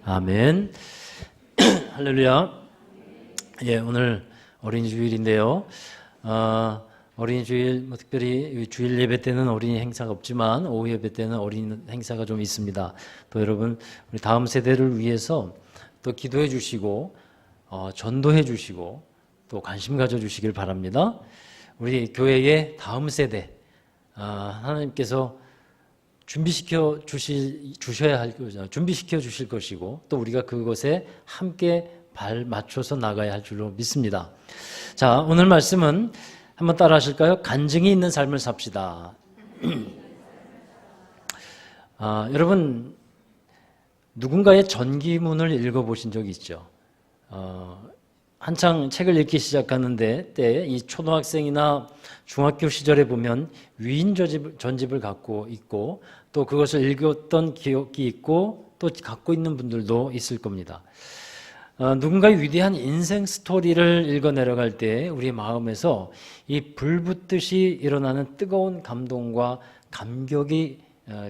아멘. 할렐루야. 예, 오늘 어린이 주일인데요. 어린이 주일, 특별히 주일 예배 때는 어린이 행사가 없지만 오후 예배 때는 어린이 행사가 좀 있습니다. 또 여러분, 우리 다음 세대를 위해서 또 기도해 주시고, 전도해 주시고, 또 관심 가져 주시길 바랍니다. 우리 교회의 다음 세대, 하나님께서 준비시켜 주실 것이고, 또 우리가 그것에 함께 발 맞춰서 나가야 할 줄로 믿습니다. 자, 오늘 말씀은 한번 따라 하실까요? 간증이 있는 삶을 삽시다. 여러분, 누군가의 전기문을 읽어보신 적이 있죠? 한창 책을 읽기 시작하는데 때 이 초등학생이나 중학교 시절에 보면 위인 전집을 갖고 있고 또 그것을 읽었던 기억이 있고 또 갖고 있는 분들도 있을 겁니다. 누군가의 위대한 인생 스토리를 읽어 내려갈 때 우리 마음에서 이 불붙듯이 일어나는 뜨거운 감동과 감격이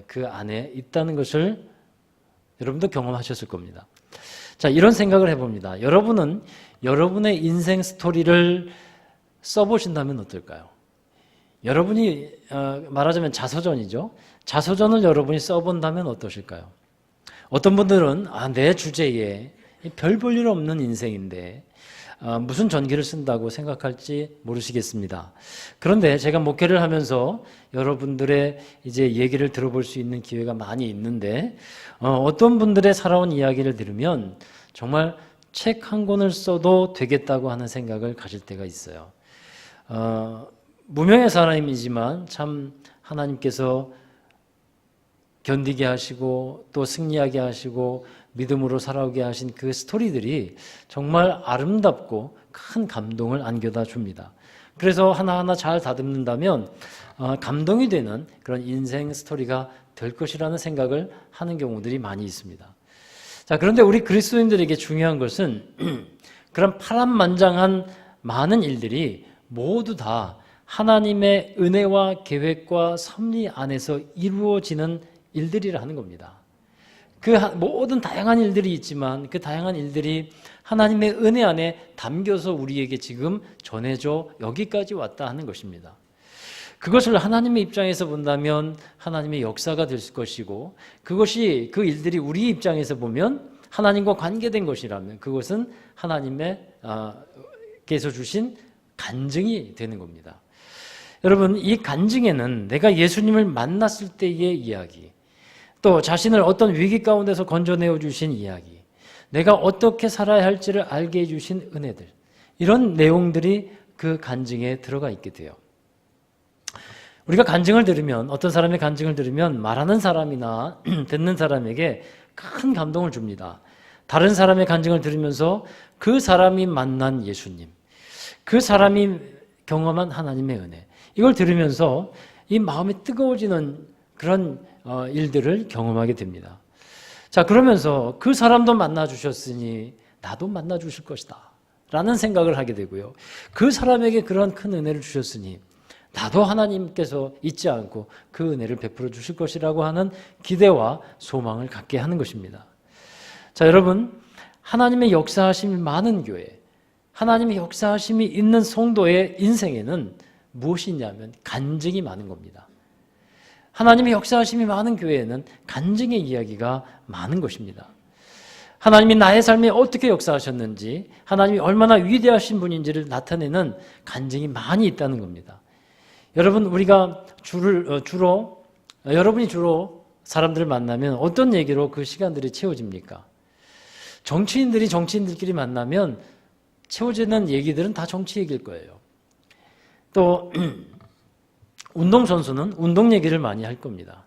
그 안에 있다는 것을 여러분도 경험하셨을 겁니다. 자, 이런 생각을 해봅니다. 여러분은 여러분의 인생 스토리를 써보신다면 어떨까요? 여러분이 말하자면 자서전이죠. 자서전을 여러분이 써본다면 어떠실까요? 어떤 분들은 내 주제에 별 볼 일 없는 인생인데 무슨 전기를 쓴다고 생각할지 모르시겠습니다. 그런데 제가 목회를 하면서 여러분들의 이제 얘기를 들어볼 수 있는 기회가 많이 있는데 어떤 분들의 살아온 이야기를 들으면 정말 책 한 권을 써도 되겠다고 하는 생각을 가질 때가 있어요. 무명의 사람이지만 참 하나님께서 견디게 하시고 또 승리하게 하시고 믿음으로 살아오게 하신 그 스토리들이 정말 아름답고 큰 감동을 안겨다 줍니다. 그래서 하나하나 잘 다듬는다면 감동이 되는 그런 인생 스토리가 될 것이라는 생각을 하는 경우들이 많이 있습니다. 자, 그런데 우리 그리스도인들에게 중요한 것은 그런 파란만장한 많은 일들이 모두 다 하나님의 은혜와 계획과 섭리 안에서 이루어지는 일들이라 하는 겁니다. 그 모든 다양한 일들이 있지만 그 다양한 일들이 하나님의 은혜 안에 담겨서 우리에게 지금 전해져 여기까지 왔다 하는 것입니다. 그것을 하나님의 입장에서 본다면 하나님의 역사가 될 것이고 그것이 그 일들이 우리 입장에서 보면 하나님과 관계된 것이라면 그것은 하나님께서 주신 간증이 되는 겁니다. 여러분, 이 간증에는 내가 예수님을 만났을 때의 이야기, 또 자신을 어떤 위기 가운데서 건져내어 주신 이야기, 내가 어떻게 살아야 할지를 알게 해주신 은혜들, 이런 내용들이 그 간증에 들어가 있게 돼요. 우리가 간증을 들으면, 어떤 사람의 간증을 들으면 말하는 사람이나 듣는 사람에게 큰 감동을 줍니다. 다른 사람의 간증을 들으면서 그 사람이 만난 예수님, 그 사람이 경험한 하나님의 은혜, 이걸 들으면서 이 마음이 뜨거워지는 그런 일들을 경험하게 됩니다. 자, 그러면서 그 사람도 만나주셨으니 나도 만나주실 것이다 라는 생각을 하게 되고요. 그 사람에게 그런 큰 은혜를 주셨으니 나도 하나님께서 잊지 않고 그 은혜를 베풀어 주실 것이라고 하는 기대와 소망을 갖게 하는 것입니다. 자, 여러분, 하나님의 역사하심이 많은 교회, 하나님의 역사하심이 있는 성도의 인생에는 무엇이 있냐면 간증이 많은 겁니다. 하나님의 역사하심이 많은 교회에는 간증의 이야기가 많은 것입니다. 하나님이 나의 삶에 어떻게 역사하셨는지, 하나님이 얼마나 위대하신 분인지를 나타내는 간증이 많이 있다는 겁니다. 여러분, 우리가 여러분이 주로 사람들을 만나면 어떤 얘기로 그 시간들이 채워집니까? 정치인들이 정치인들끼리 만나면 채워지는 얘기들은 다 정치 얘기일 거예요. 또 운동선수는 운동 얘기를 많이 할 겁니다.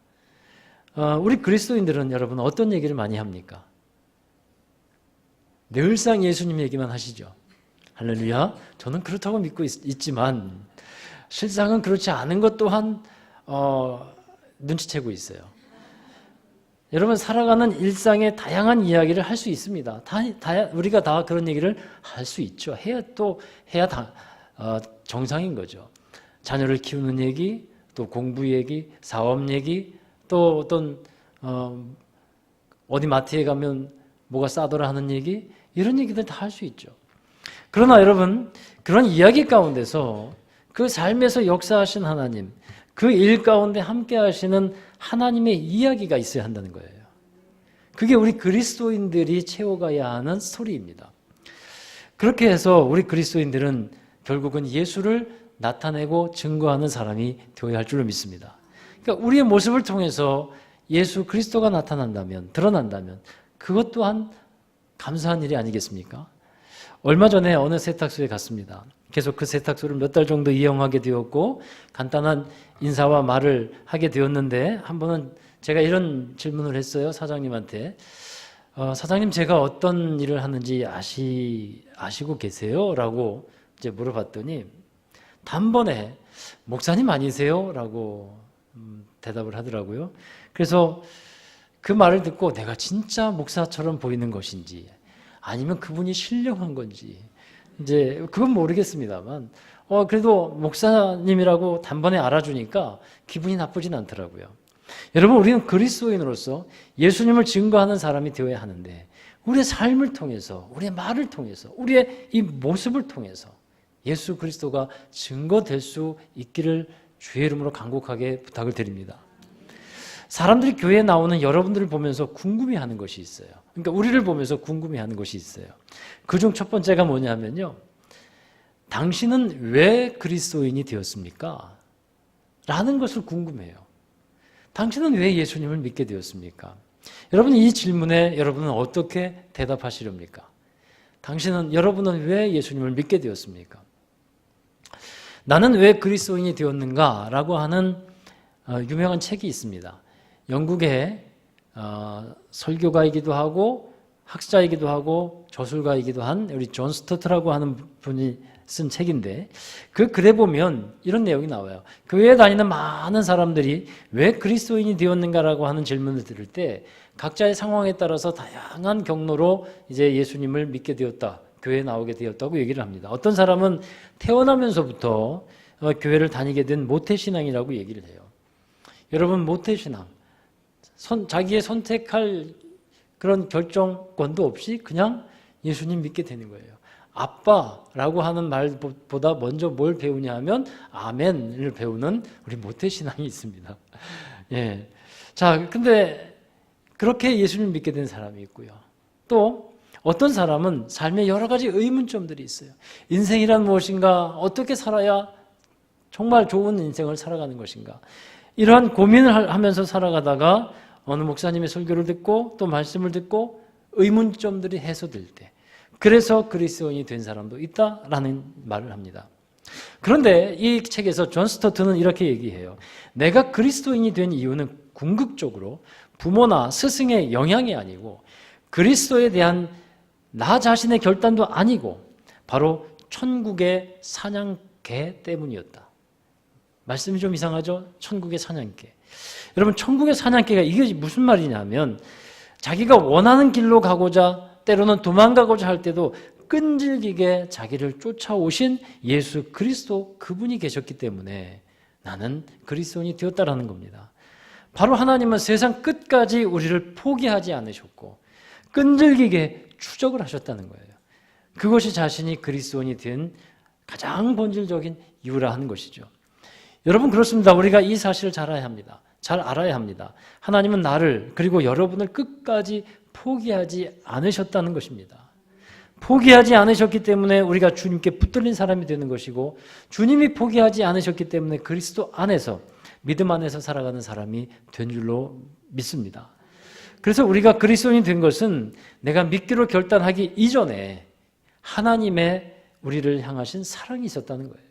우리 그리스도인들은 여러분 어떤 얘기를 많이 합니까? 늘상 예수님 얘기만 하시죠. 할렐루야. 저는 그렇다고 믿고 있지만 실상은 그렇지 않은 것 또한 눈치채고 있어요. 여러분, 살아가는 일상의 다양한 이야기를 할 수 있습니다. 우리가 다 그런 얘기를 할 수 있죠. 해야 정상인 거죠. 자녀를 키우는 얘기, 또 공부 얘기, 사업 얘기, 또 어떤 어디 마트에 가면 뭐가 싸더라 하는 얘기, 이런 얘기들 다 할 수 있죠. 그러나 여러분, 그런 이야기 가운데서 그 삶에서 역사하신 하나님, 그 일 가운데 함께 하시는 하나님의 이야기가 있어야 한다는 거예요. 그게 우리 그리스도인들이 채워가야 하는 스토리입니다. 그렇게 해서 우리 그리스도인들은 결국은 예수를 나타내고 증거하는 사람이 되어야 할 줄로 믿습니다. 그러니까 우리의 모습을 통해서 예수 그리스도가 나타난다면, 드러난다면 그것 또한 감사한 일이 아니겠습니까? 얼마 전에 어느 세탁소에 갔습니다. 계속 그 세탁소를 몇 달 정도 이용하게 되었고 간단한 인사와 말을 하게 되었는데 한 번은 제가 이런 질문을 했어요. 사장님한테. 사장님, 제가 어떤 일을 하는지 아시고 계세요? 라고 이제 물어봤더니 단번에 목사님 아니세요? 라고 대답을 하더라고요. 그래서 그 말을 듣고 내가 진짜 목사처럼 보이는 것인지 아니면 그분이 신령한 건지 이제 그건 모르겠습니다만 그래도 목사님이라고 단번에 알아주니까 기분이 나쁘진 않더라고요. 여러분, 우리는 그리스도인으로서 예수님을 증거하는 사람이 되어야 하는데 우리의 삶을 통해서, 우리의 말을 통해서, 우리의 이 모습을 통해서 예수 그리스도가 증거될 수 있기를 주의 이름으로 간곡하게 부탁을 드립니다. 사람들이 교회에 나오는 여러분들을 보면서 궁금해하는 것이 있어요. 그러니까 우리를 보면서 궁금해하는 것이 있어요. 그중 첫 번째가 뭐냐면요, 당신은 왜 그리스도인이 되었습니까? 라는 것을 궁금해요. 당신은 왜 예수님을 믿게 되었습니까? 여러분, 이 질문에 여러분은 어떻게 대답하시렵니까? 여러분은 왜 예수님을 믿게 되었습니까? 나는 왜 그리스도인이 되었는가? 라고 하는 유명한 책이 있습니다. 영국의 설교가이기도 하고 학자이기도 하고 저술가이기도 한 우리 존 스토트라고 하는 분이 쓴 책인데 그 글에 보면 이런 내용이 나와요. 교회에 다니는 많은 사람들이 왜 그리스도인이 되었는가라고 하는 질문을 들을 때 각자의 상황에 따라서 다양한 경로로 이제 예수님을 믿게 되었다, 교회에 나오게 되었다고 얘기를 합니다. 어떤 사람은 태어나면서부터 교회를 다니게 된 모태신앙이라고 얘기를 해요. 여러분, 모태신앙, 자기의 선택할 그런 결정권도 없이 그냥 예수님 믿게 되는 거예요. 아빠라고 하는 말보다 먼저 뭘 배우냐 하면 아멘을 배우는 우리 모태신앙이 있습니다. 예. 자, 근데 그렇게 예수님 믿게 된 사람이 있고요. 또 어떤 사람은 삶에 여러 가지 의문점들이 있어요. 인생이란 무엇인가? 어떻게 살아야 정말 좋은 인생을 살아가는 것인가? 이러한 고민을 하면서 살아가다가 어느 목사님의 설교를 듣고 또 말씀을 듣고 의문점들이 해소될 때, 그래서 그리스도인이 된 사람도 있다라는 말을 합니다. 그런데 이 책에서 존 스토트는 이렇게 얘기해요. 내가 그리스도인이 된 이유는 궁극적으로 부모나 스승의 영향이 아니고 그리스도에 대한 나 자신의 결단도 아니고 바로 천국의 사냥개 때문이었다. 말씀이 좀 이상하죠? 천국의 사냥개. 여러분, 천국의 사냥개가 이게 무슨 말이냐면 자기가 원하는 길로 가고자 때로는 도망가고자 할 때도 끈질기게 자기를 쫓아오신 예수 그리스도, 그분이 계셨기 때문에 나는 그리스도인이 되었다라는 겁니다. 바로 하나님은 세상 끝까지 우리를 포기하지 않으셨고 끈질기게 추적을 하셨다는 거예요. 그것이 자신이 그리스도인이 된 가장 본질적인 이유라 하는 것이죠. 여러분, 그렇습니다. 우리가 이 사실을 잘 알아야 합니다. 하나님은 나를, 그리고 여러분을 끝까지 포기하지 않으셨다는 것입니다. 포기하지 않으셨기 때문에 우리가 주님께 붙들린 사람이 되는 것이고, 주님이 포기하지 않으셨기 때문에 그리스도 안에서, 믿음 안에서 살아가는 사람이 된 줄로 믿습니다. 그래서 우리가 그리스도인이 된 것은 내가 믿기로 결단하기 이전에 하나님의 우리를 향하신 사랑이 있었다는 거예요.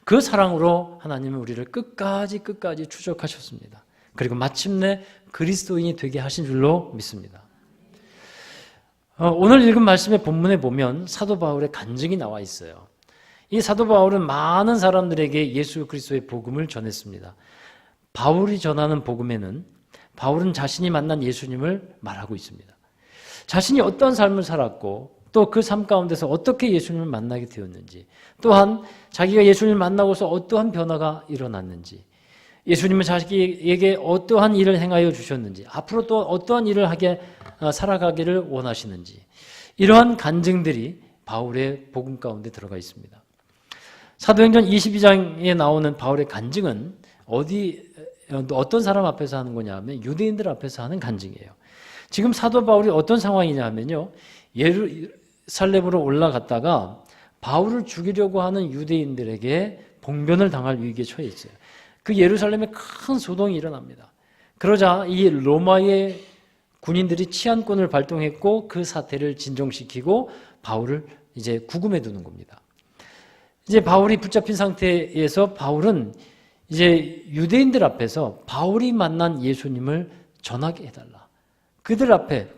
그 사랑으로 하나님은 우리를 끝까지 추적하셨습니다. 그리고 마침내 그리스도인이 되게 하신 줄로 믿습니다. 오늘 읽은 말씀의 본문에 보면 사도 바울의 간증이 나와 있어요. 이 사도 바울은 많은 사람들에게 예수 그리스도의 복음을 전했습니다. 바울이 전하는 복음에는 바울은 자신이 만난 예수님을 말하고 있습니다. 자신이 어떤 삶을 살았고 또 그 삶 가운데서 어떻게 예수님을 만나게 되었는지, 또한 자기가 예수님을 만나고서 어떠한 변화가 일어났는지, 예수님은 자기에게 어떠한 일을 행하여 주셨는지, 앞으로 또 어떠한 일을 하게 살아가기를 원하시는지, 이러한 간증들이 바울의 복음 가운데 들어가 있습니다. 사도행전 22장에 나오는 바울의 간증은 어떤 사람 앞에서 하는 거냐 하면 유대인들 앞에서 하는 간증이에요. 지금 사도 바울이 어떤 상황이냐 하면요, 예루살렘으로 올라갔다가 바울을 죽이려고 하는 유대인들에게 봉변을 당할 위기에 처해 있어요. 그 예루살렘에 큰 소동이 일어납니다. 그러자 이 로마의 군인들이 치안권을 발동했고 그 사태를 진정시키고 바울을 이제 구금해 두는 겁니다. 이제 바울이 붙잡힌 상태에서 바울은 이제 유대인들 앞에서 바울이 만난 예수님을 전하게 해달라. 그들 앞에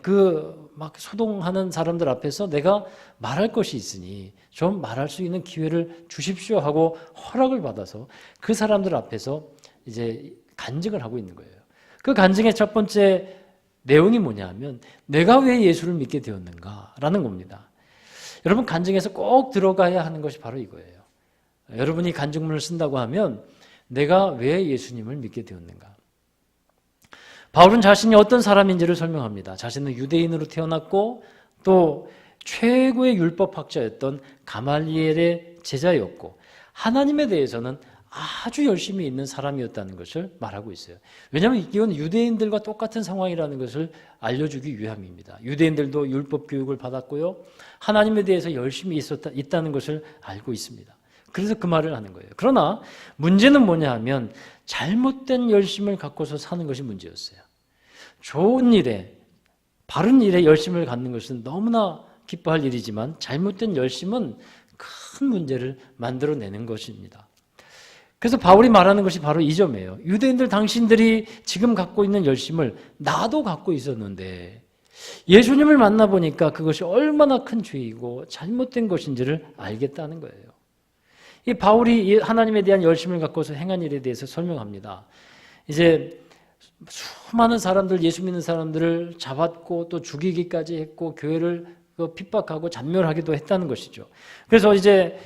막 소동하는 사람들 앞에서 내가 말할 것이 있으니 좀 말할 수 있는 기회를 주십시오 하고 허락을 받아서 그 사람들 앞에서 이제 간증을 하고 있는 거예요. 그 간증의 첫 번째 내용이 뭐냐면 내가 왜 예수를 믿게 되었는가라는 겁니다. 여러분, 간증에서 꼭 들어가야 하는 것이 바로 이거예요. 여러분이 간증문을 쓴다고 하면 내가 왜 예수님을 믿게 되었는가. 바울은 자신이 어떤 사람인지를 설명합니다. 자신은 유대인으로 태어났고 또 최고의 율법학자였던 가말리엘의 제자였고 하나님에 대해서는 아주 열심히 있는 사람이었다는 것을 말하고 있어요. 왜냐하면 이건 유대인들과 똑같은 상황이라는 것을 알려주기 위함입니다. 유대인들도 율법 교육을 받았고요, 하나님에 대해서 열심히 있다는 것을 알고 있습니다. 그래서 그 말을 하는 거예요. 그러나 문제는 뭐냐 하면 잘못된 열심을 갖고서 사는 것이 문제였어요. 좋은 일에, 바른 일에 열심을 갖는 것은 너무나 기뻐할 일이지만 잘못된 열심은 큰 문제를 만들어내는 것입니다. 그래서 바울이 말하는 것이 바로 이 점이에요. 유대인들 당신들이 지금 갖고 있는 열심을 나도 갖고 있었는데 예수님을 만나보니까 그것이 얼마나 큰 죄이고 잘못된 것인지를 알겠다는 거예요. 이 바울이 하나님에 대한 열심을 갖고서 행한 일에 대해서 설명합니다. 이제 수많은 사람들, 예수 믿는 사람들을 잡았고 또 죽이기까지 했고 교회를 핍박하고 잔멸하기도 했다는 것이죠. 그래서 이제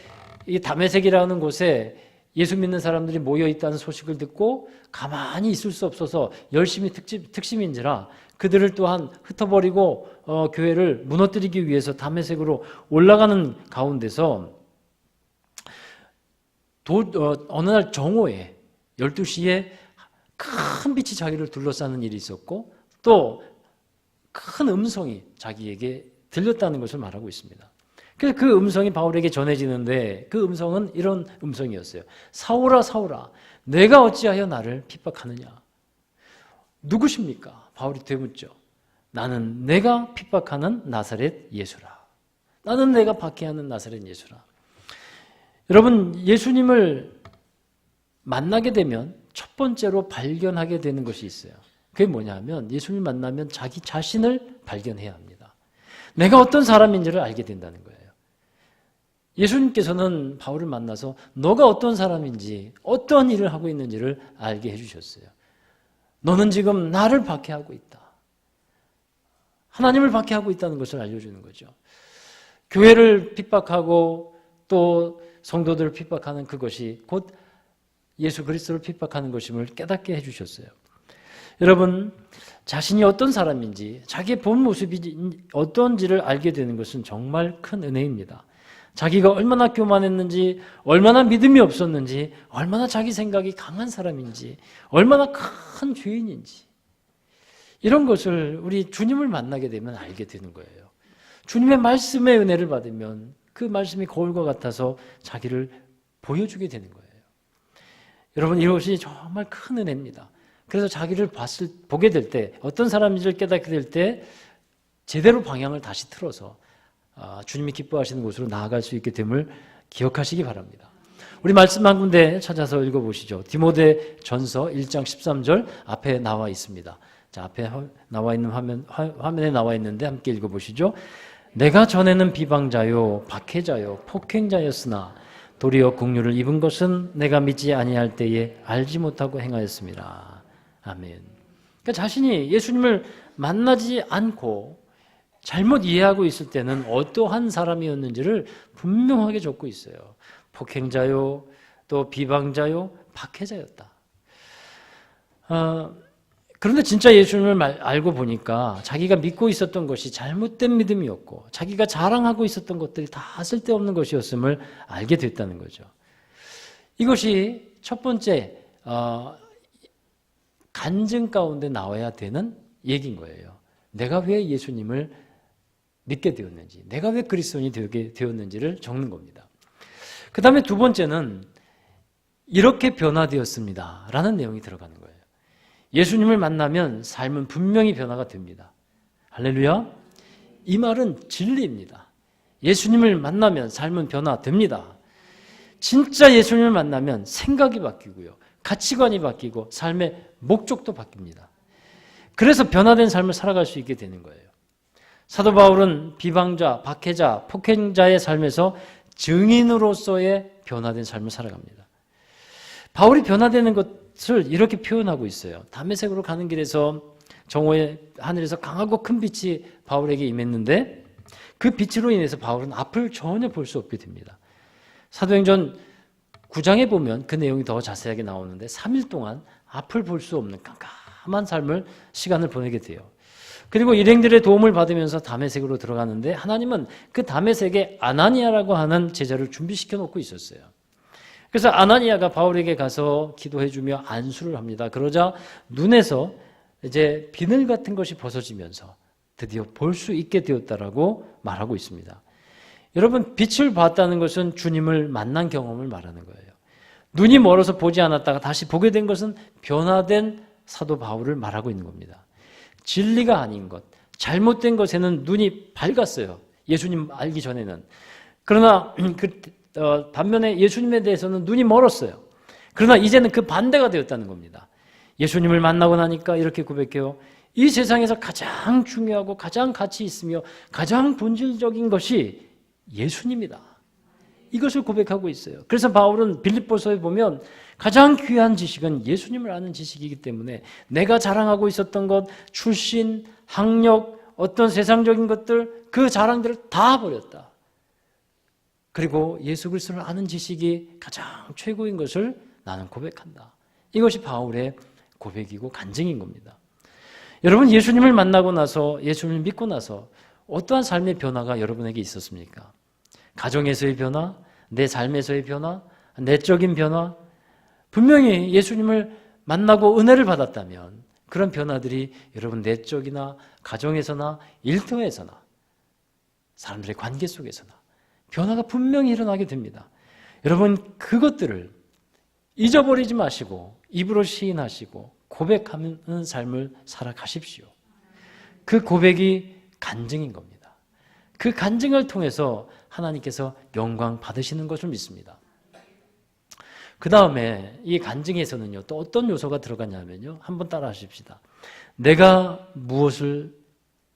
이 다메섹이라는 곳에 예수 믿는 사람들이 모여 있다는 소식을 듣고 가만히 있을 수 없어서 열심히 특심인지라 그들을 또한 흩어버리고 교회를 무너뜨리기 위해서 다메섹으로 올라가는 가운데서 어느 날 정오에 12시에 큰 빛이 자기를 둘러싸는 일이 있었고 또 큰 음성이 자기에게 들렸다는 것을 말하고 있습니다. 그래서 그 음성이 바울에게 전해지는데 그 음성은 이런 음성이었어요. 사울아 사울아 내가 어찌하여 나를 핍박하느냐. 누구십니까? 바울이 되묻죠. 나는 내가 핍박하는 나사렛 예수라. 나는 내가 박해하는 나사렛 예수라. 여러분, 예수님을 만나게 되면 첫 번째로 발견하게 되는 것이 있어요. 그게 뭐냐면 예수님을 만나면 자기 자신을 발견해야 합니다. 내가 어떤 사람인지를 알게 된다는 거예요. 예수님께서는 바울을 만나서 너가 어떤 사람인지 어떠한 일을 하고 있는지를 알게 해주셨어요. 너는 지금 나를 박해하고 있다. 하나님을 박해하고 있다는 것을 알려주는 거죠. 교회를 핍박하고 또 성도들을 핍박하는 그것이 곧 예수 그리스도를 핍박하는 것임을 깨닫게 해주셨어요. 여러분, 자신이 어떤 사람인지 자기의 본 모습이 어떤지를 알게 되는 것은 정말 큰 은혜입니다. 자기가 얼마나 교만했는지, 얼마나 믿음이 없었는지, 얼마나 자기 생각이 강한 사람인지, 얼마나 큰 죄인인지 이런 것을 우리 주님을 만나게 되면 알게 되는 거예요. 주님의 말씀의 은혜를 받으면 그 말씀이 거울과 같아서 자기를 보여주게 되는 거예요. 여러분, 이것이 정말 큰 은혜입니다. 그래서 자기를 보게 될 때, 어떤 사람인지를 깨닫게 될 때 제대로 방향을 다시 틀어서 주님이 기뻐하시는 곳으로 나아갈 수 있게 됨을 기억하시기 바랍니다. 우리 말씀 한 군데 찾아서 읽어보시죠. 디모데 전서 1장 13절 앞에 나와 있습니다. 자, 앞에 나와 있는 화면에 나와 있는데 함께 읽어보시죠. 내가 전에는 비방자요 박해자요 폭행자였으나 도리어 긍휼을 입은 것은 내가 믿지 아니할 때에 알지 못하고 행하였습니다. 아멘. 그러니까 자신이 예수님을 만나지 않고 잘못 이해하고 있을 때는 어떠한 사람이었는지를 분명하게 적고 있어요. 폭행자요, 또 비방자요, 박해자였다. 그런데 진짜 예수님을 알고 보니까 자기가 믿고 있었던 것이 잘못된 믿음이었고 자기가 자랑하고 있었던 것들이 다 쓸데없는 것이었음을 알게 됐다는 거죠. 이것이 첫 번째 간증 가운데 나와야 되는 얘기인 거예요. 내가 왜 예수님을 믿게 되었는지, 내가 왜 그리스도인이 되게 되었는지를 적는 겁니다. 그 다음에 두 번째는 이렇게 변화되었습니다 라는 내용이 들어가는 거예요. 예수님을 만나면 삶은 분명히 변화가 됩니다. 할렐루야. 이 말은 진리입니다. 예수님을 만나면 삶은 변화됩니다. 진짜 예수님을 만나면 생각이 바뀌고요, 가치관이 바뀌고 삶의 목적도 바뀝니다. 그래서 변화된 삶을 살아갈 수 있게 되는 거예요. 사도 바울은 비방자, 박해자, 폭행자의 삶에서 증인으로서의 변화된 삶을 살아갑니다. 바울이 변화되는 것을 이렇게 표현하고 있어요. 다메섹으로 가는 길에서 정오의 하늘에서 강하고 큰 빛이 바울에게 임했는데 그 빛으로 인해서 바울은 앞을 전혀 볼 수 없게 됩니다. 사도행전 9장에 보면 그 내용이 더 자세하게 나오는데 3일 동안 앞을 볼 수 없는 깜깜한 시간을 보내게 돼요. 그리고 일행들의 도움을 받으면서 다메섹으로 들어가는데 하나님은 그 다메섹에 아나니아라고 하는 제자를 준비시켜 놓고 있었어요. 그래서 아나니아가 바울에게 가서 기도해주며 안수를 합니다. 그러자 눈에서 이제 비늘 같은 것이 벗어지면서 드디어 볼 수 있게 되었다라고 말하고 있습니다. 여러분, 빛을 봤다는 것은 주님을 만난 경험을 말하는 거예요. 눈이 멀어서 보지 않았다가 다시 보게 된 것은 변화된 사도 바울을 말하고 있는 겁니다. 진리가 아닌 것, 잘못된 것에는 눈이 밝았어요. 예수님 알기 전에는. 그러나 반면에 예수님에 대해서는 눈이 멀었어요. 그러나 이제는 그 반대가 되었다는 겁니다. 예수님을 만나고 나니까 이렇게 고백해요. 이 세상에서 가장 중요하고 가장 가치 있으며 가장 본질적인 것이 예수님이다. 이것을 고백하고 있어요. 그래서 바울은 빌립보서에 보면 가장 귀한 지식은 예수님을 아는 지식이기 때문에 내가 자랑하고 있었던 것, 출신, 학력, 어떤 세상적인 것들, 그 자랑들을 다 버렸다. 그리고 예수 그리스도를 아는 지식이 가장 최고인 것을 나는 고백한다. 이것이 바울의 고백이고 간증인 겁니다. 여러분, 예수님을 만나고 나서, 예수님을 믿고 나서 어떠한 삶의 변화가 여러분에게 있었습니까? 가정에서의 변화, 내 삶에서의 변화, 내적인 변화. 분명히 예수님을 만나고 은혜를 받았다면 그런 변화들이 여러분 내적이나 가정에서나 일터에서나 사람들의 관계 속에서나 변화가 분명히 일어나게 됩니다. 여러분, 그것들을 잊어버리지 마시고 입으로 시인하시고 고백하는 삶을 살아가십시오. 그 고백이 간증인 겁니다. 그 간증을 통해서 하나님께서 영광 받으시는 것을 믿습니다. 그 다음에 이 간증에서는요, 또 어떤 요소가 들어가냐면요, 한번 따라 하십시다. 내가 무엇을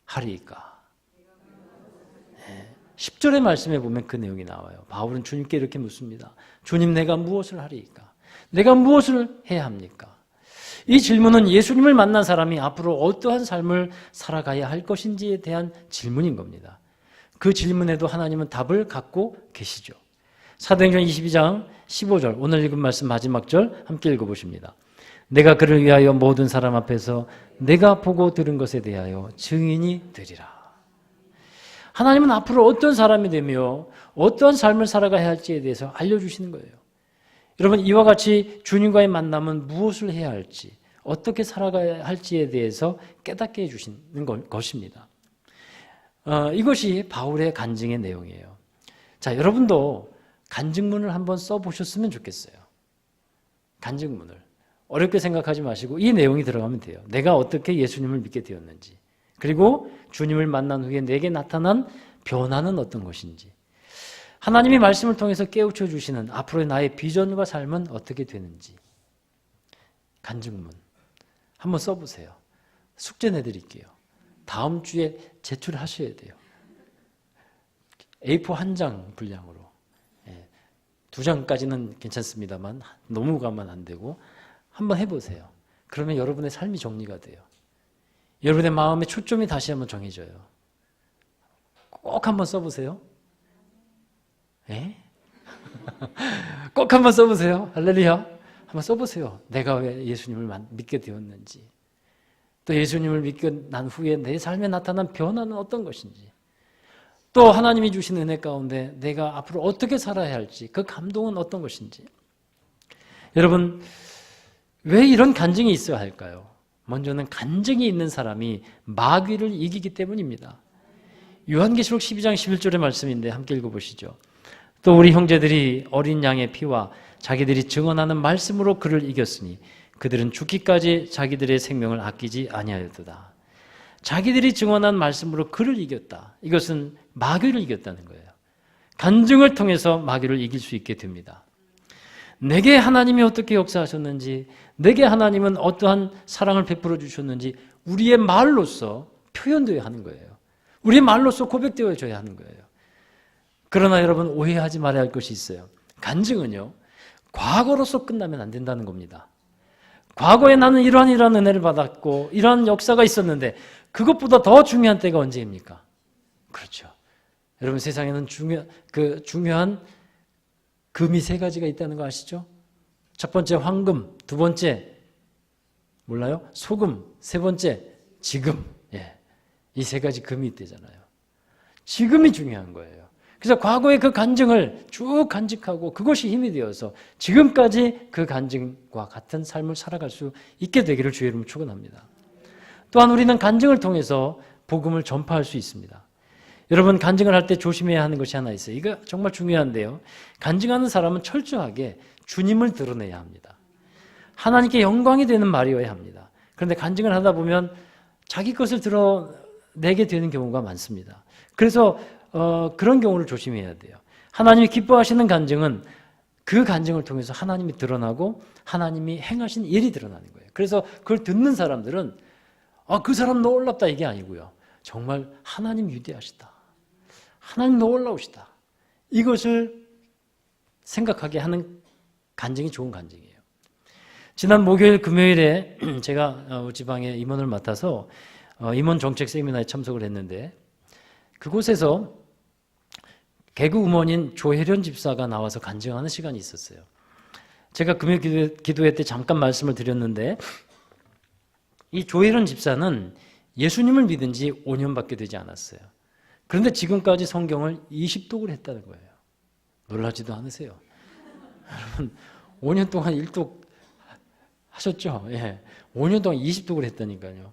하리이까? 10절의 말씀에 보면 그 내용이 나와요. 바울은 주님께 이렇게 묻습니다. 주님, 내가 무엇을 하리이까? 내가 무엇을 해야 합니까? 이 질문은 예수님을 만난 사람이 앞으로 어떠한 삶을 살아가야 할 것인지에 대한 질문인 겁니다. 그 질문에도 하나님은 답을 갖고 계시죠. 사도행전 22장 15절, 오늘 읽은 말씀 마지막 절 함께 읽어보십니다. 내가 그를 위하여 모든 사람 앞에서 내가 보고 들은 것에 대하여 증인이 되리라. 하나님은 앞으로 어떤 사람이 되며 어떠한 삶을 살아가야 할지에 대해서 알려주시는 거예요. 여러분, 이와 같이 주님과의 만남은 무엇을 해야 할지, 어떻게 살아가야 할지에 대해서 깨닫게 해주시는 것입니다. 이것이 바울의 간증의 내용이에요. 자, 여러분도 간증문을 한번 써보셨으면 좋겠어요. 간증문을. 어렵게 생각하지 마시고 이 내용이 들어가면 돼요. 내가 어떻게 예수님을 믿게 되었는지, 그리고 주님을 만난 후에 내게 나타난 변화는 어떤 것인지, 하나님이 말씀을 통해서 깨우쳐 주시는 앞으로의 나의 비전과 삶은 어떻게 되는지. 간증문 한번 써보세요. 숙제 내드릴게요. 다음 주에 제출하셔야 돼요. A4 한 장 분량으로. 2장까지는 괜찮습니다만 너무 가면 안 되고 한번 해보세요. 그러면 여러분의 삶이 정리가 돼요. 여러분의 마음의 초점이 다시 한번 정해져요. 꼭 한번 써보세요. 꼭 한번 써보세요. 할렐루야. 한번 써보세요. 내가 왜 예수님을 믿게 되었는지, 또 예수님을 믿고 난 후에 내 삶에 나타난 변화는 어떤 것인지, 또 하나님이 주신 은혜 가운데 내가 앞으로 어떻게 살아야 할지, 그 감동은 어떤 것인지. 여러분, 왜 이런 간증이 있어야 할까요? 먼저는 간증이 있는 사람이 마귀를 이기기 때문입니다. 요한계시록 12장 11절의 말씀인데 함께 읽어보시죠. 또 우리 형제들이 어린 양의 피와 자기들이 증언하는 말씀으로 그를 이겼으니 그들은 죽기까지 자기들의 생명을 아끼지 아니하였도다. 자기들이 증언한 말씀으로 그를 이겼다. 이것은 마귀를 이겼다는 거예요. 간증을 통해서 마귀를 이길 수 있게 됩니다. 내게 하나님이 어떻게 역사하셨는지, 내게 하나님은 어떠한 사랑을 베풀어 주셨는지 우리의 말로서 표현되어야 하는 거예요. 우리의 말로서 고백되어져야 하는 거예요. 그러나 여러분, 오해하지 말아야 할 것이 있어요. 간증은요, 과거로서 끝나면 안 된다는 겁니다. 과거에 나는 이러한 은혜를 받았고 이러한 역사가 있었는데 그것보다 더 중요한 때가 언제입니까? 그렇죠. 여러분, 세상에는 중요한 금이 3가지가 있다는 거 아시죠? 첫 번째 황금, 두 번째 몰라요? 소금, 세 번째 지금. 이 3가지 금이 있대잖아요. 지금이 중요한 거예요. 그래서 과거의 그 간증을 쭉 간직하고 그것이 힘이 되어서 지금까지 그 간증과 같은 삶을 살아갈 수 있게 되기를 주의 이름으로 축원합니다. 또한 우리는 간증을 통해서 복음을 전파할 수 있습니다. 여러분, 간증을 할 때 조심해야 하는 것이 하나 있어요. 이거 정말 중요한데요. 간증하는 사람은 철저하게 주님을 드러내야 합니다. 하나님께 영광이 되는 말이어야 합니다. 그런데 간증을 하다 보면 자기 것을 드러내게 되는 경우가 많습니다. 그래서 그런 경우를 조심해야 돼요. 하나님이 기뻐하시는 간증은 그 간증을 통해서 하나님이 드러나고 하나님이 행하신 일이 드러나는 거예요. 그래서 그걸 듣는 사람들은 그 사람 놀랍다 이게 아니고요. 정말 하나님 위대하시다. 하나님 놀라우시다. 이것을 생각하게 하는 간증이 좋은 간증이에요. 지난 목요일, 금요일에 제가 지방에 임원을 맡아서 임원 정책 세미나에 참석을 했는데 그곳에서 개그우먼인 조혜련 집사가 나와서 간증하는 시간이 있었어요. 제가 금요일 기도회 때 잠깐 말씀을 드렸는데 이 조혜련 집사는 예수님을 믿은 지 5년밖에 되지 않았어요. 그런데 지금까지 성경을 20독을 했다는 거예요. 놀라지도 않으세요? 여러분, 5년 동안 1독 하셨죠? 5년 동안 20독을 했다니까요.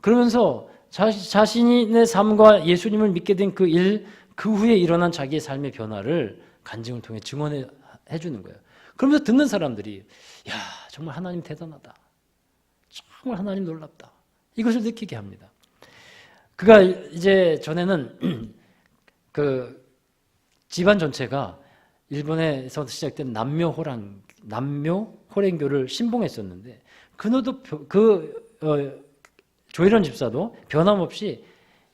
그러면서 자신의 삶과 예수님을 믿게 된 그 일, 그 후에 일어난 자기의 삶의 변화를 간증을 통해 증언해 주는 거예요. 그러면서 듣는 사람들이 야, 정말 하나님 대단하다. 정말 하나님 놀랍다. 이것을 느끼게 합니다. 그가 이제 전에는 그 집안 전체가 일본에서 시작된 남묘 호랭교를 신봉했었는데 그너도 조혜련 집사도 변함없이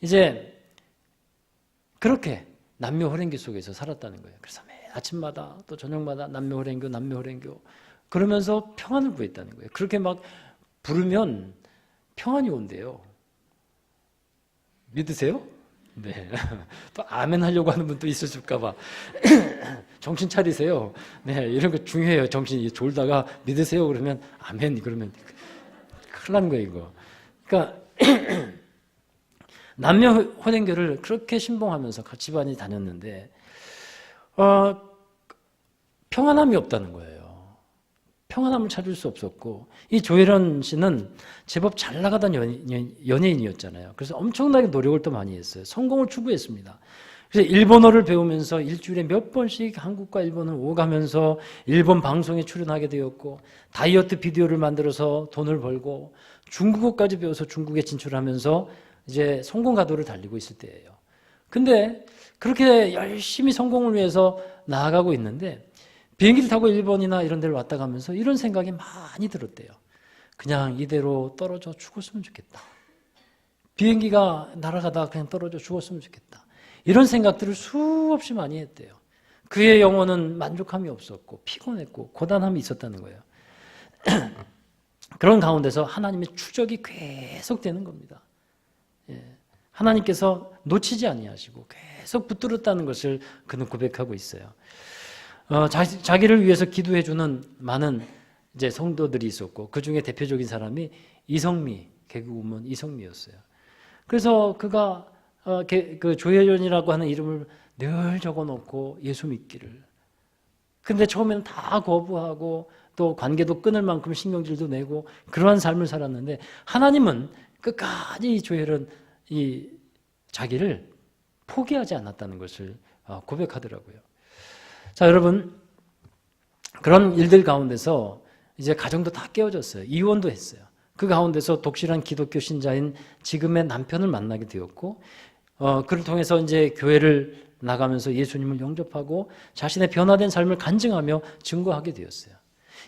이제 그렇게 남묘 호랭교 속에서 살았다는 거예요. 그래서 매일 아침마다 또 저녁마다 남묘 호랭교 그러면서 평안을 구했다는 거예요. 그렇게 막 부르면 평안이 온대요. 믿으세요? 네. 또 아멘 하려고 하는 분도 있으실까 봐. 정신 차리세요. 네, 이런 거 중요해요. 정신이 졸다가 믿으세요 그러면 아멘 그러면 큰일 나는 거예요, 이거. 그러니까 남녀 혼인교를 그렇게 신봉하면서 집안이 다녔는데 평안함이 없다는 거예요. 평안함을 찾을 수 없었고 이 조혜련 씨는 제법 잘 나가던 연예인이었잖아요. 그래서 엄청나게 노력을 또 많이 했어요. 성공을 추구했습니다. 그래서 일본어를 배우면서 일주일에 몇 번씩 한국과 일본을 오가면서 일본 방송에 출연하게 되었고 다이어트 비디오를 만들어서 돈을 벌고 중국어까지 배워서 중국에 진출하면서 이제 성공 가도를 달리고 있을 때예요. 근데 그렇게 열심히 성공을 위해서 나아가고 있는데 비행기를 타고 일본이나 이런 데를 왔다 가면서 이런 생각이 많이 들었대요. 그냥 이대로 떨어져 죽었으면 좋겠다. 비행기가 날아가다가 그냥 떨어져 죽었으면 좋겠다. 이런 생각들을 수없이 많이 했대요. 그의 영혼은 만족함이 없었고 피곤했고 고단함이 있었다는 거예요. 그런 가운데서 하나님의 추적이 계속되는 겁니다. 하나님께서 놓치지 아니하시고 계속 붙들었다는 것을 그는 고백하고 있어요. 자기를 위해서 기도해주는 많은 이제 성도들이 있었고 그 중에 대표적인 사람이 이성미, 개그우먼 이성미였어요. 그래서 그가 그 조혜련이라고 하는 이름을 늘 적어놓고 예수 믿기를. 근데 처음에는 다 거부하고 또 관계도 끊을 만큼 신경질도 내고 그러한 삶을 살았는데 하나님은 끝까지 조혜련 이 자기를 포기하지 않았다는 것을 고백하더라고요. 자, 여러분, 그런 일들 가운데서 이제 가정도 다 깨어졌어요. 이혼도 했어요. 그 가운데서 독실한 기독교 신자인 지금의 남편을 만나게 되었고, 그를 통해서 이제 교회를 나가면서 예수님을 영접하고 자신의 변화된 삶을 간증하며 증거하게 되었어요.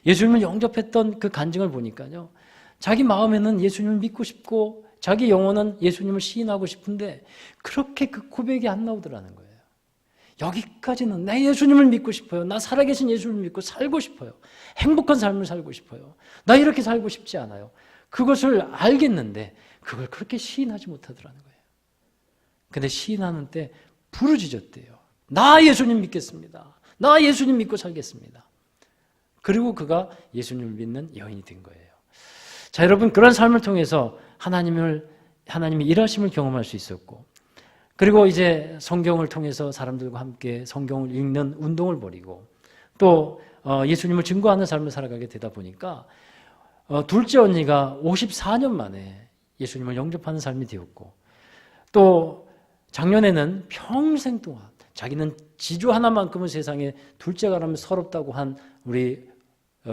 예수님을 영접했던 그 간증을 보니까요, 자기 마음에는 예수님을 믿고 싶고 자기 영혼은 예수님을 시인하고 싶은데 그렇게 그 고백이 안 나오더라는 거예요. 여기까지는 내 예수님을 믿고 싶어요. 나 살아계신 예수님을 믿고 살고 싶어요. 행복한 삶을 살고 싶어요. 나 이렇게 살고 싶지 않아요. 그것을 알겠는데 그걸 그렇게 시인하지 못하더라는 거예요. 근데 시인하는 때 부르짖었대요. 나 예수님 믿겠습니다. 나 예수님 믿고 살겠습니다. 그리고 그가 예수님을 믿는 여인이 된 거예요. 자, 여러분, 그런 삶을 통해서 하나님의 일하심을 경험할 수 있었고, 그리고 이제 성경을 통해서 사람들과 함께 성경을 읽는 운동을 벌이고 또 예수님을 증거하는 삶을 살아가게 되다 보니까 둘째 언니가 54년 만에 예수님을 영접하는 삶이 되었고, 또 작년에는 평생 동안 자기는 지주 하나만큼은 세상에 둘째가라면 서럽다고 한 우리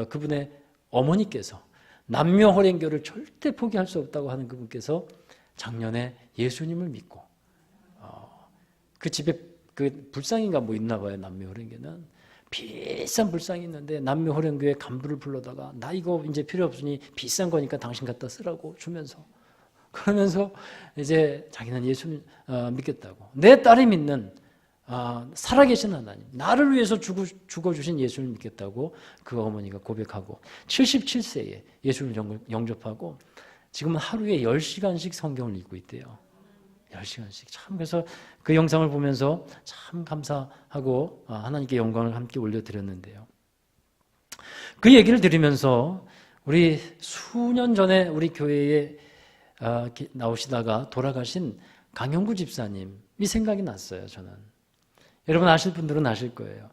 그분의 어머니께서 남녀 호랭교를 절대 포기할 수 없다고 하는 그분께서 작년에 예수님을 믿고 그 집에 그 불상인가 뭐 있나 봐요. 남녀 호랭교는 비싼 불상이 있는데 남녀 호랭교의 간부를 불러다가 나 이거 이제 필요 없으니 비싼 거니까 당신 갖다 쓰라고 주면서, 그러면서 이제 자기는 예수를 믿겠다고, 내 딸이 믿는 살아계신 하나님, 나를 위해서 죽어주신 예수를 믿겠다고 그 어머니가 고백하고 77세에 예수를 영접하고 지금은 하루에 10시간씩 성경을 읽고 있대요. 10시간씩. 참, 그래서 그 영상을 보면서 참 감사하고 하나님께 영광을 함께 올려드렸는데요. 그 얘기를 들으면서 우리 수년 전에 우리 교회에 나오시다가 돌아가신 강영구 집사님이 생각이 났어요. 저는. 여러분 아실 분들은 아실 거예요.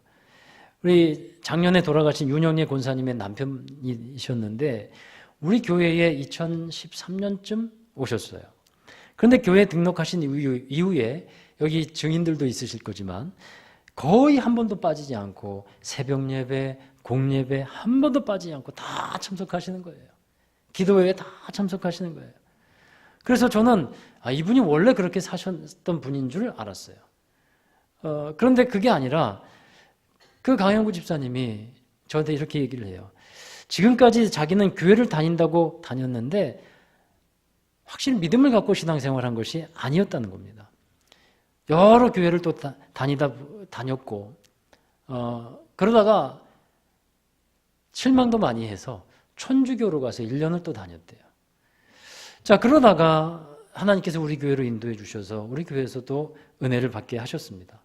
우리 작년에 돌아가신 윤영래 권사님의 남편이셨는데 우리 교회에 2013년쯤 오셨어요. 그런데 교회에 등록하신 이후에 여기 증인들도 있으실 거지만 거의 한 번도 빠지지 않고 새벽 예배, 공예배 한 번도 빠지지 않고 다 참석하시는 거예요. 기도회에 다 참석하시는 거예요. 그래서 저는 이분이 원래 그렇게 사셨던 분인 줄 알았어요. 그런데 그게 아니라 그 강영구 집사님이 저한테 이렇게 얘기를 해요. 지금까지 자기는 교회를 다닌다고 다녔는데 확실히 믿음을 갖고 신앙생활한 것이 아니었다는 겁니다. 여러 교회를 또 다녔고 그러다가 실망도 많이 해서 천주교로 가서 1년을 또 다녔대요. 자, 그러다가 하나님께서 우리 교회로 인도해 주셔서 우리 교회에서도 은혜를 받게 하셨습니다.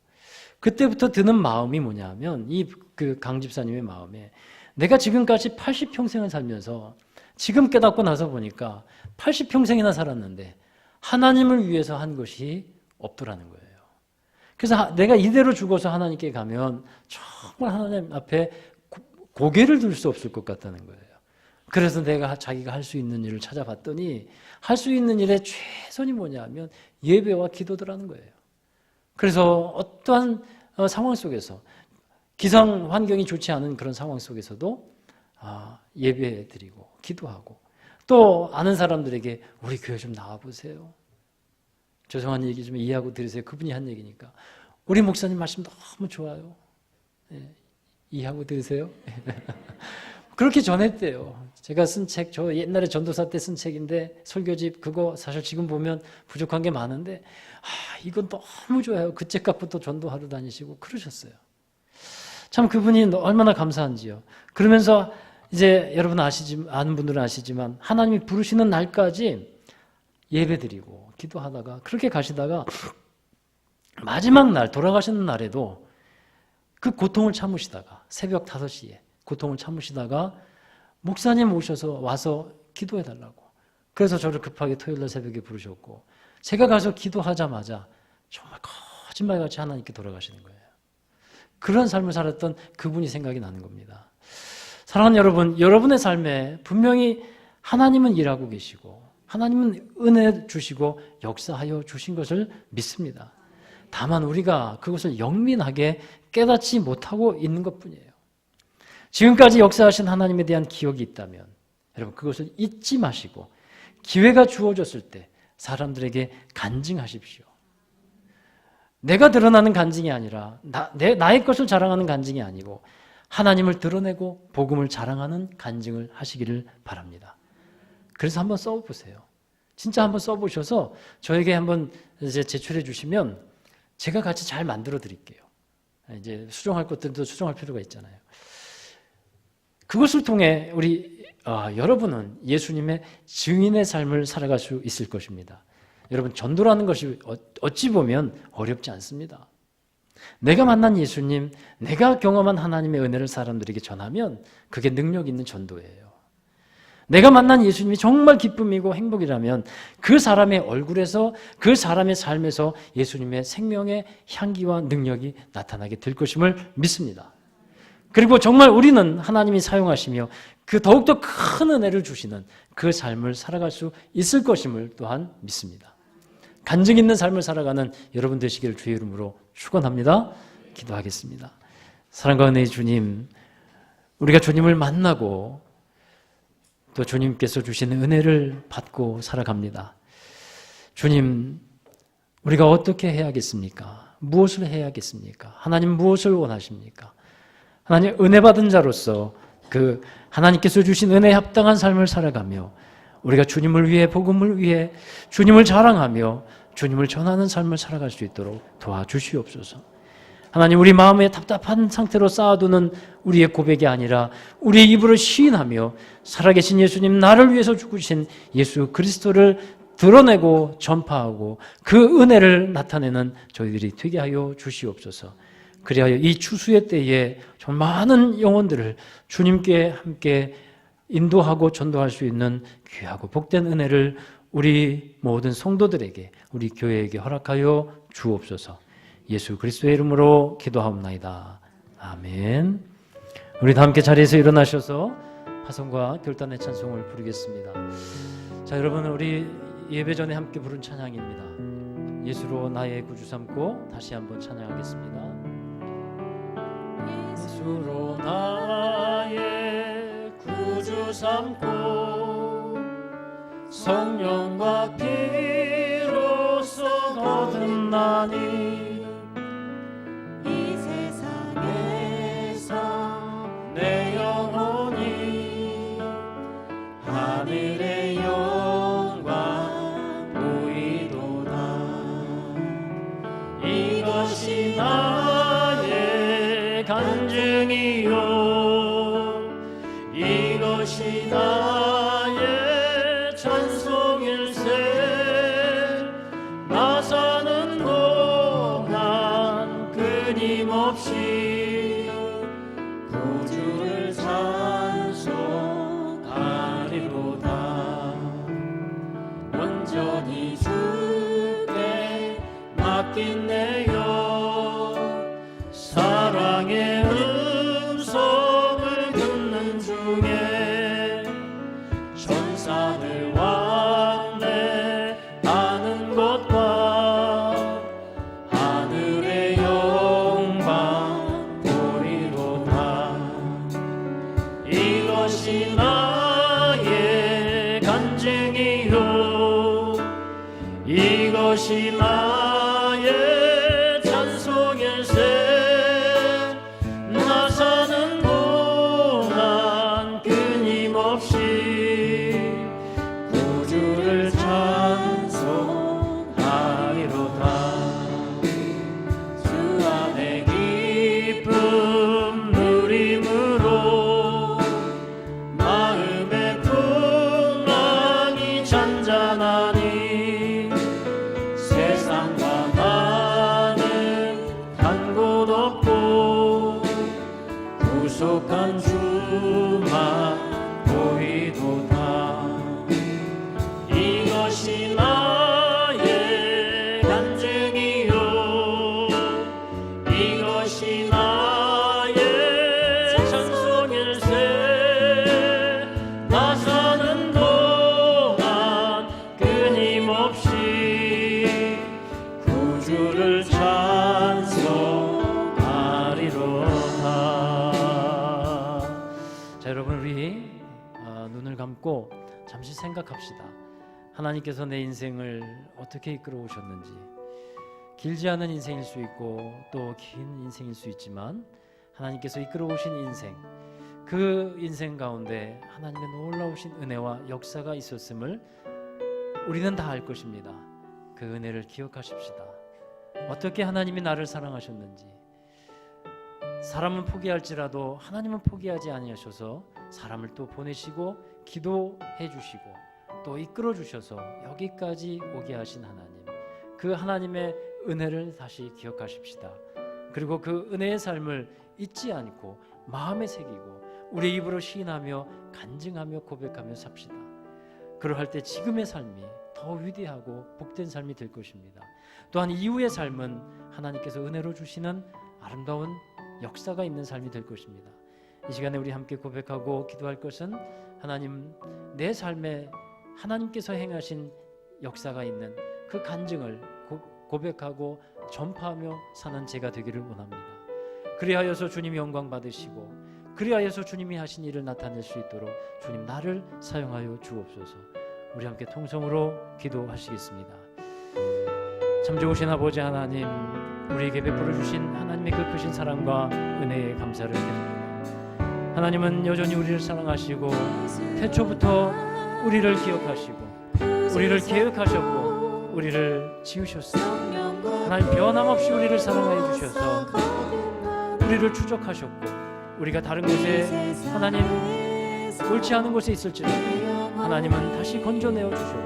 그때부터 드는 마음이 뭐냐면 그 강 집사님의 마음에 내가 지금까지 80평생을 살면서 지금 깨닫고 나서 보니까 80평생이나 살았는데 하나님을 위해서 한 것이 없더라는 거예요. 그래서 내가 이대로 죽어서 하나님께 가면 정말 하나님 앞에 고개를 들 수 없을 것 같다는 거예요. 그래서 자기가 할 수 있는 일을 찾아봤더니 할 수 있는 일의 최선이 뭐냐면 예배와 기도더라는 거예요. 그래서 어떠한 상황 속에서 기상 환경이 좋지 않은 그런 상황 속에서도 예배드리고 기도하고 또 아는 사람들에게 우리 교회 좀 나와보세요. 죄송한 얘기 좀 이해하고 들으세요. 그분이 한 얘기니까. 우리 목사님 말씀 너무 좋아요. 네, 이해하고 들으세요. 그렇게 전했대요. 제가 쓴 책, 저 옛날에 전도사 때 쓴 책인데 설교집 그거 사실 지금 보면 부족한 게 많은데 이건 너무 좋아요. 그 책 갖고 또 전도하러 다니시고 그러셨어요. 참 그분이 얼마나 감사한지요. 그러면서 이제 여러분 아는 분들은 아시지만 하나님이 부르시는 날까지 예배드리고 기도하다가 그렇게 가시다가 마지막 날 돌아가시는 날에도 그 고통을 참으시다가 새벽 5시에 고통을 참으시다가 목사님 오셔서 와서 기도해달라고. 그래서 저를 급하게 토요일날 새벽에 부르셨고, 제가 가서 기도하자마자 정말 거짓말같이 하나님께 돌아가시는 거예요. 그런 삶을 살았던 그분이 생각이 나는 겁니다. 사랑하는 여러분, 여러분의 삶에 분명히 하나님은 일하고 계시고 하나님은 은혜 주시고 역사하여 주신 것을 믿습니다. 다만 우리가 그것을 영민하게 깨닫지 못하고 있는 것뿐이에요. 지금까지 역사하신 하나님에 대한 기억이 있다면 여러분 그것을 잊지 마시고 기회가 주어졌을 때 사람들에게 간증하십시오. 내가 드러나는 간증이 아니라 나의 것을 자랑하는 간증이 아니고 하나님을 드러내고 복음을 자랑하는 간증을 하시기를 바랍니다. 그래서 한번 써보세요. 진짜 한번 써보셔서 저에게 한번 이제 제출해 주시면 제가 같이 잘 만들어 드릴게요. 이제 수정할 것들도 수정할 필요가 있잖아요. 그것을 통해 여러분은 예수님의 증인의 삶을 살아갈 수 있을 것입니다. 여러분, 전도라는 것이 어찌 보면 어렵지 않습니다. 내가 만난 예수님, 내가 경험한 하나님의 은혜를 사람들에게 전하면 그게 능력 있는 전도예요. 내가 만난 예수님이 정말 기쁨이고 행복이라면 그 사람의 얼굴에서, 그 사람의 삶에서 예수님의 생명의 향기와 능력이 나타나게 될 것임을 믿습니다. 그리고 정말 우리는 하나님이 사용하시며 그 더욱더 큰 은혜를 주시는 그 삶을 살아갈 수 있을 것임을 또한 믿습니다. 간증 있는 삶을 살아가는 여러분 되시기를 주의 이름으로 축원합니다. 기도하겠습니다. 사랑과 은혜의 주님, 우리가 주님을 만나고 또 주님께서 주시는 은혜를 받고 살아갑니다. 주님, 우리가 어떻게 해야겠습니까? 무엇을 해야겠습니까? 하나님 무엇을 원하십니까? 하나님 은혜 받은 자로서 그 하나님께서 주신 은혜에 합당한 삶을 살아가며 우리가 주님을 위해, 복음을 위해 주님을 자랑하며 주님을 전하는 삶을 살아갈 수 있도록 도와주시옵소서. 하나님, 우리 마음에 답답한 상태로 쌓아두는 우리의 고백이 아니라 우리의 입으로 시인하며 살아계신 예수님, 나를 위해서 죽으신 예수 그리스도를 드러내고 전파하고 그 은혜를 나타내는 저희들이 되게 하여 주시옵소서. 그리하여 이 추수의 때에 정말 많은 영혼들을 주님께 함께 인도하고 전도할 수 있는 귀하고 복된 은혜를 우리 모든 성도들에게, 우리 교회에게 허락하여 주옵소서. 예수 그리스도의 이름으로 기도하옵나이다. 아멘. 우리 다 함께 자리에서 일어나셔서 화성과 결단의 찬송을 부르겠습니다. 자, 여러분, 우리 예배 전에 함께 부른 찬양입니다. 예수로 나의 구주 삼고 다시 한번 찬양하겠습니다. 예수로 나의 구주 삼고 성령과 피로써 거듭나니 이 세상에서 내 영혼이 하늘의 영광 보이도다. 이것이 나의 간증이요, 이것이 나의 찬송일세. 나 사는 동안 끊임없이 구주를 찬송하리로다. 온전히 주께 맡긴 내 영, 사랑의 음성을 듣는 중에 천사들 왕래하는 것과 하늘의 영광 보리로다. 이것이 나의 간증이요, 이것이 나의 감고 잠시 생각합시다. 하나님께서 내 인생을 어떻게 이끌어 오셨는지. 길지 않은 인생일 수 있고 또 긴 인생일 수 있지만 하나님께서 이끌어 오신 인생, 그 인생 가운데 하나님의 놀라우신 은혜와 역사가 있었음을 우리는 다 알 것입니다. 그 은혜를 기억하십시다. 어떻게 하나님이 나를 사랑하셨는지. 사람은 포기할지라도 하나님은 포기하지 아니하셔서 사람을 또 보내시고 기도해 주시고 또 이끌어 주셔서 여기까지 오게 하신 하나님, 그 하나님의 은혜를 다시 기억하십시다. 그리고 그 은혜의 삶을 잊지 않고 마음에 새기고 우리 입으로 시인하며 간증하며 고백하며 삽시다. 그러할 때 지금의 삶이 더 위대하고 복된 삶이 될 것입니다. 또한 이후의 삶은 하나님께서 은혜로 주시는 아름다운 역사가 있는 삶이 될 것입니다. 이 시간에 우리 함께 고백하고 기도할 것은 하나님, 내 삶에 하나님께서 행하신 역사가 있는 그 간증을 고백하고 전파하며 사는 제가 되기를 원합니다. 그리하여서 주님 영광 받으시고 그리하여서 주님이 하신 일을 나타낼 수 있도록 주님 나를 사용하여 주옵소서. 우리 함께 통성으로 기도하시겠습니다. 참 좋으신 아버지 하나님, 우리에게 베풀어 주신 하나님의 그 크신 사랑과 은혜에 감사를 드립니다. 하나님은 여전히 우리를 사랑하시고 태초부터 우리를 기억하시고 우리를 계획하셨고 우리를 지으셨습니다. 하나님 변함없이 우리를 사랑하여 주셔서 우리를 추적하셨고 우리가 다른 곳에 하나님 옳지 않은 곳에 있을지라도 하나님은 다시 건져내어 주셨고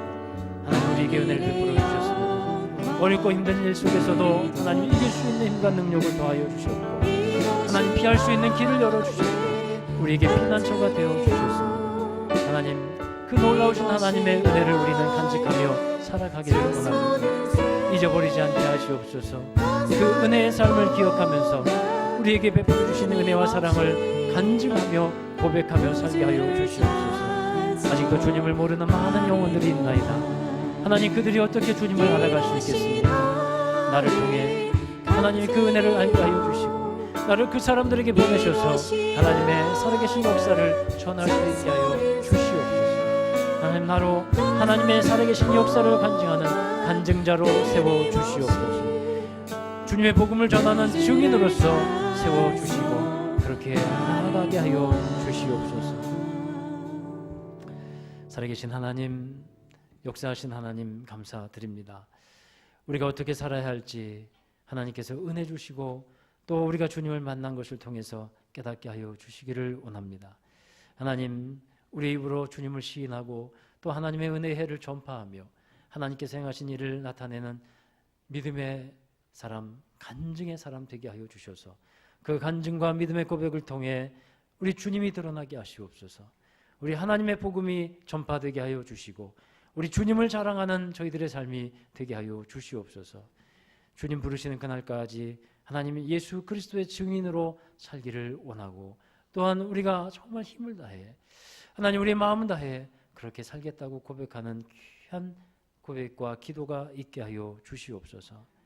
하나님 우리에게 은혜를 베풀어 주셨습니다. 어렵고 힘든 일 속에서도 하나님 이길 수 있는 힘과 능력을 더하여 주셨고 하나님 피할 수 있는 길을 열어주셨고 우리에게 피난처가 되어 주셨습니다. 하나님 그 놀라우신 하나님의 은혜를 우리는 간직하며 살아가기를 원합니다. 잊어버리지 않게 하시옵소서. 그 은혜의 삶을 기억하면서 우리에게 베풀어 주시는 은혜와 사랑을 간증하며 고백하며 살게 하여 주시옵소서. 아직도 주님을 모르는 많은 영혼들이 있나이다. 하나님 그들이 어떻게 주님을 알아갈 수 있겠습니까? 나를 통해 하나님이 그 은혜를 알게 하여 주시고 나를 그 사람들에게 보내셔서 하나님의 살아계신 역사를 전할 수 있게 하여 주시옵소서. 하나님 나로 하나님의 살아계신 역사를 간증하는 간증자로 세워주시옵소서. 주님의 복음을 전하는 증인으로서 세워주시고 그렇게 나아가게 하여 주시옵소서. 살아계신 하나님, 역사하신 하나님 감사드립니다. 우리가 어떻게 살아야 할지 하나님께서 은혜 주시고 또 우리가 주님을 만난 것을 통해서 깨닫게 하여 주시기를 원합니다. 하나님, 우리 입으로 주님을 시인하고 또 하나님의 은혜의 해를 전파하며 하나님께서 행하신 일을 나타내는 믿음의 사람, 간증의 사람 되게 하여 주셔서 그 간증과 믿음의 고백을 통해 우리 주님이 드러나게 하시옵소서. 우리 하나님의 복음이 전파되게 하여 주시고 우리 주님을 자랑하는 저희들의 삶이 되게 하여 주시옵소서. 주님 부르시는 그날까지 하나님 예수 그리스도의 증인으로 살기를 원하고 또한 우리가 정말 힘을 다해 하나님 우리의 마음을 다해 그렇게 살겠다고 고백하는 귀한 고백과 기도가 있게 하여 주시옵소서.